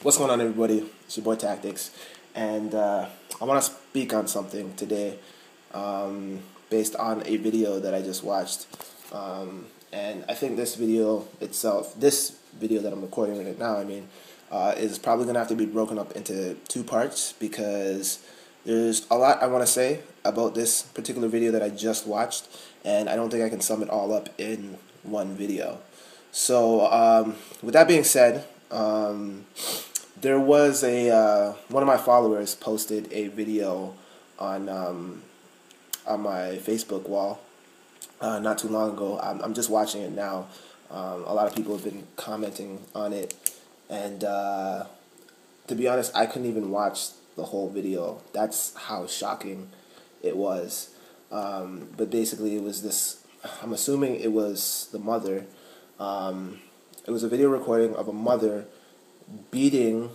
What's going on, everybody? It's your boy Tactics, and I want to speak on something today based on a video that I just watched. And I think this video itself, this video that I'm recording right now, is probably going to have to be broken up into two parts because there's a lot I want to say about this particular video that I just watched, and I don't think I can sum it all up in one video. So, with that being said, there was one of my followers posted a video on my Facebook wall not too long ago. I'm just watching it now. A lot of people have been commenting on it, and to be honest, I couldn't even watch the whole video. That's how shocking it was. But basically, it was this. I'm assuming it was the mother. It was a video recording of a mother beating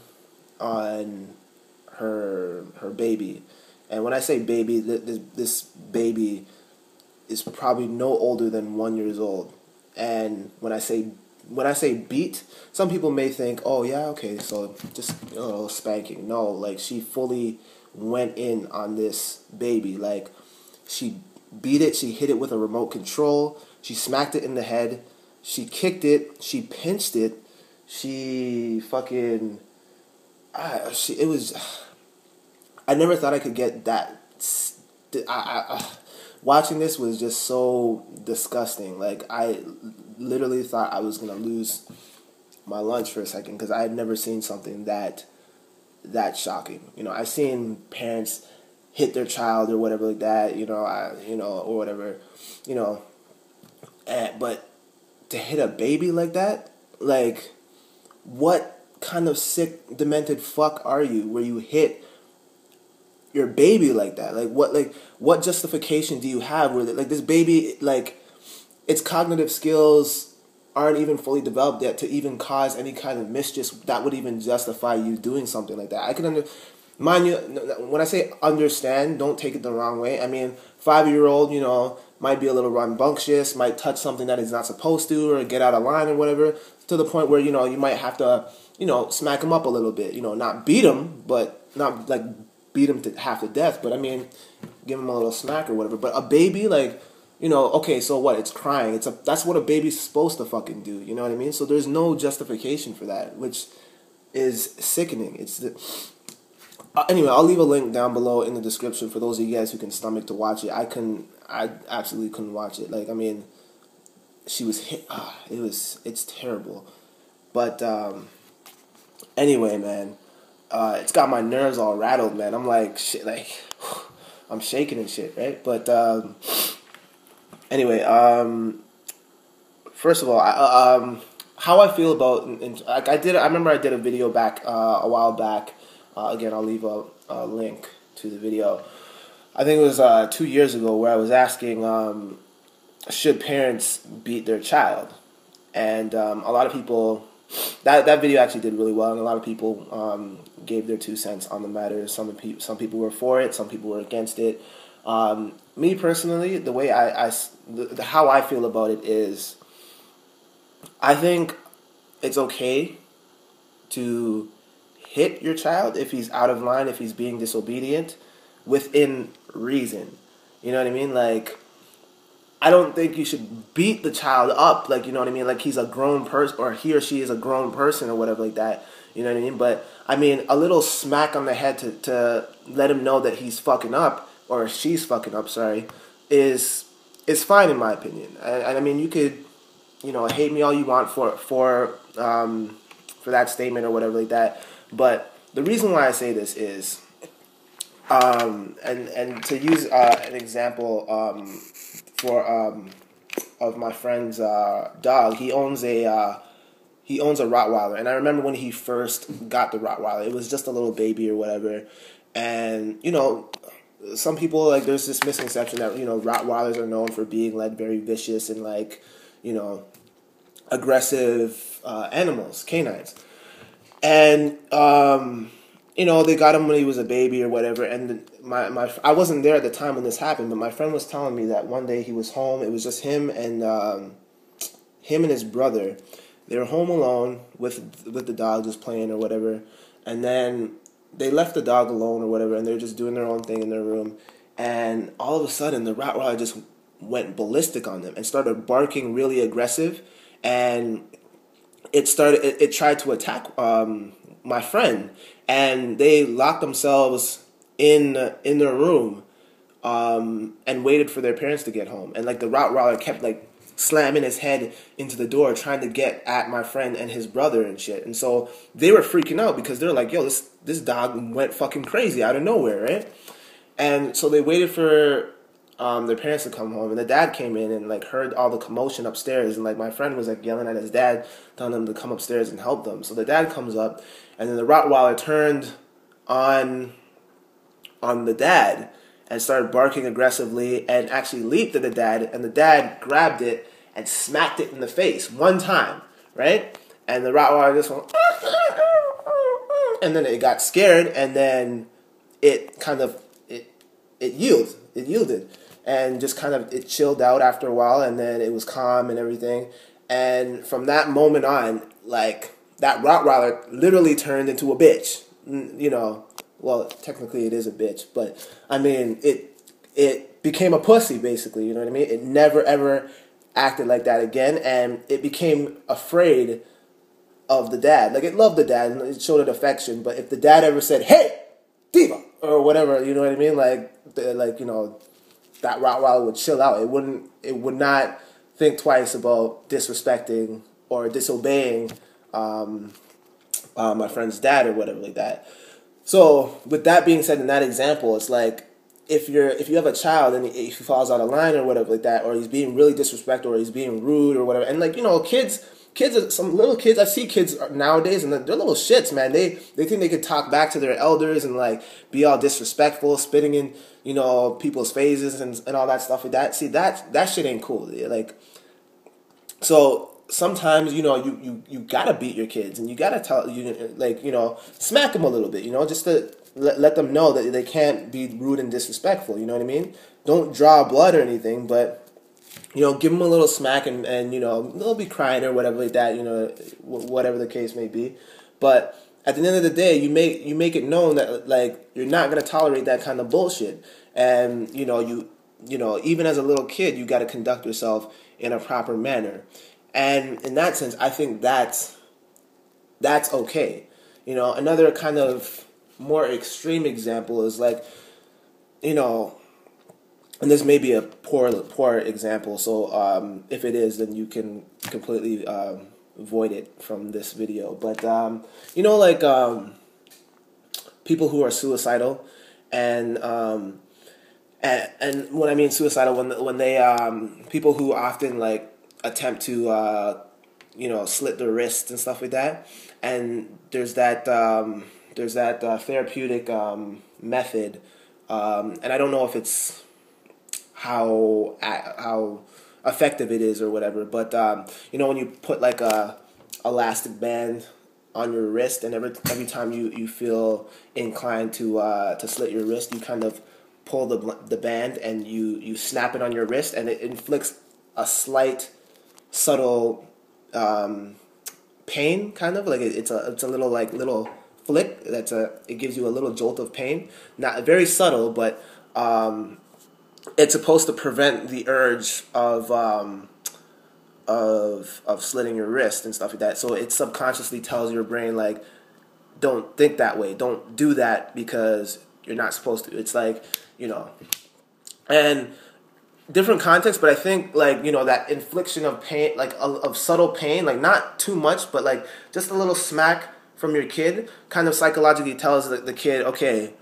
on her baby. And when I say baby, this baby is probably no older than 1 year old. And when I say beat, some people may think, oh yeah, okay, so just spanking. No, like she fully went in on this baby. Like she beat it, she hit it with a remote control, she smacked it in the head, she kicked it, she pinched it, she fucking it was. I never thought I could get that. Watching this was just so disgusting. Like, I literally thought I was gonna lose my lunch for a second because I had never seen something that shocking. I've seen parents hit their child or whatever like that. Or whatever. But to hit a baby like that, like, what kind of sick, demented fuck are you where you hit your baby like that? Like, what justification do you have where, like, this baby, like, its cognitive skills aren't even fully developed yet to even cause any kind of mischief that would even justify you doing something like that? I can mind you, when I say understand, don't take it the wrong way. 5-year-old, might be a little rambunctious, might touch something that he's not supposed to, or get out of line or whatever, to the point where, you might have to, smack him up a little bit. Not beat him, but not, like, beat him to half to death, but, give him a little smack or whatever. But a baby, like, okay, so what? It's crying. That's what a baby's supposed to fucking do, you know what I mean? So there's no justification for that, which is sickening. Anyway, I'll leave a link down below in the description for those of you guys who can stomach to watch it. I absolutely couldn't watch it. Like, she was hit. It's terrible. But anyway, man, it's got my nerves all rattled, man. I'm like, shit, like, I'm shaking and shit, right? But anyway, first of all, how I feel about, I remember I did a video back a while back. Again, I'll leave a link to the video. I think it was 2 years ago, where I was asking, should parents beat their child? And a lot of people, that video actually did really well, and a lot of people gave their 2 cents on the matter. Some people were for it, some people were against it. Me personally, the way how I feel about it is, I think it's okay to hit your child if he's out of line, if he's being disobedient, within reason. You know what I mean? Like, I don't think you should beat the child up, like, you know what I mean? Like, he's a grown person, or he or she is a grown person, or whatever like that. You know what I mean? But, a little smack on the head to let him know that he's fucking up, or she's fucking up, sorry, is fine in my opinion. And you could, hate me all you want for that statement or whatever like that. But the reason why I say this is, and to use an example of my friend's dog, he owns a Rottweiler, and I remember when he first got the Rottweiler, it was just a little baby or whatever, and some people, like, there's this misconception that Rottweilers are known for being, like, very vicious and, like, aggressive animals, canines. And they got him when he was a baby or whatever. And I wasn't there at the time when this happened, but my friend was telling me that one day he was home. It was just him and his brother. They were home alone with the dog just playing or whatever, and then they left the dog alone or whatever, and they're just doing their own thing in their room, and all of a sudden the Rottweiler just went ballistic on them and started barking really aggressive, and it tried to attack my friend, and they locked themselves in their room and waited for their parents to get home, and like the Rottweiler kept like slamming his head into the door trying to get at my friend and his brother and shit. And so they were freaking out because they're like, yo, this dog went fucking crazy out of nowhere, right? And so they waited for their parents to come home, and the dad came in and like heard all the commotion upstairs, and like my friend was like yelling at his dad, telling him to come upstairs and help them. So the dad comes up, and then the Rottweiler turned on the dad and started barking aggressively and actually leaped at the dad, and the dad grabbed it and smacked it in the face one time, right? And the Rottweiler just went, and then it got scared, and then it kind of it yielded, and just kind of it chilled out after a while, and then it was calm and everything. And from that moment on, like that Rottweiler literally turned into a bitch, you know. Well, technically it is a bitch, but I mean it became a pussy basically, you know what I mean? It never ever acted like that again, and it became afraid of the dad. Like it loved the dad and it showed it affection, but if the dad ever said, "Hey, Diva," or whatever, you know what I mean? Like you know, that Rottweiler would chill out. It would not think twice about disrespecting or disobeying my friend's dad or whatever like that. So with that being said, in that example, it's like if you have a child and if he falls out of line or whatever like that, or he's being really disrespectful or he's being rude or whatever, and like, you know, kids are some little kids. I see kids nowadays and they're little shits, man. They think they could talk back to their elders and like be all disrespectful, spitting in, you know, people's faces and all that stuff like that. See, that shit ain't cool. Like, so sometimes, you know, you gotta beat your kids and you gotta tell, like, you know, smack them a little bit, you know, just to let them know that they can't be rude and disrespectful, you know what I mean? Don't draw blood or anything, but, you know, give them a little smack and you know, they'll be crying or whatever like that, you know, whatever the case may be. But at the end of the day, you make it known that, like, you're not gonna tolerate that kind of bullshit. And, you know, even as a little kid, you gotta conduct yourself in a proper manner. And in that sense, I think that's okay. You know, another kind of more extreme example is like, you know, and this may be a poor example, so if it is, then you can completely avoid it from this video. But you know, like people who are suicidal, and when I mean suicidal, when they people who often like attempt to you know, slit their wrists and stuff like that, and there's that therapeutic method, and I don't know if it's how effective it is or whatever, but you know, when you put like a elastic band on your wrist, and every time you feel inclined to slit your wrist, you kind of pull the band and you snap it on your wrist, and it inflicts a slight subtle pain, kind of like it's a little like little flick. It gives you a little jolt of pain, not very subtle, but it's supposed to prevent the urge of slitting your wrist and stuff like that. So it subconsciously tells your brain, like, don't think that way, don't do that, because you're not supposed to. It's like, you know, and different context, but I think, like, you know, that infliction of pain, like of subtle pain, like not too much, but like just a little smack from your kid kind of psychologically tells the kid, okay,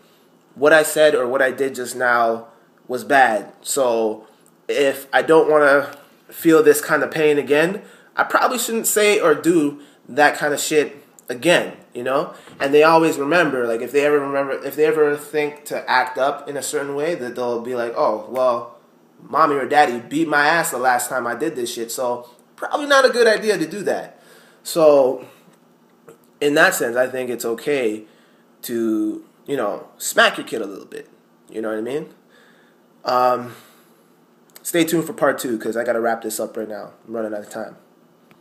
what I said or what I did just now was bad, so if I don't want to feel this kind of pain again, I probably shouldn't say or do that kind of shit again, you know? And they always remember, like, if they ever think to act up in a certain way, that they'll be like, oh, well, mommy or daddy beat my ass the last time I did this shit, so probably not a good idea to do that. So in that sense, I think it's okay to, you know, smack your kid a little bit, you know what I mean? Stay tuned for part 2, because I got to wrap this up right now. I'm running out of time.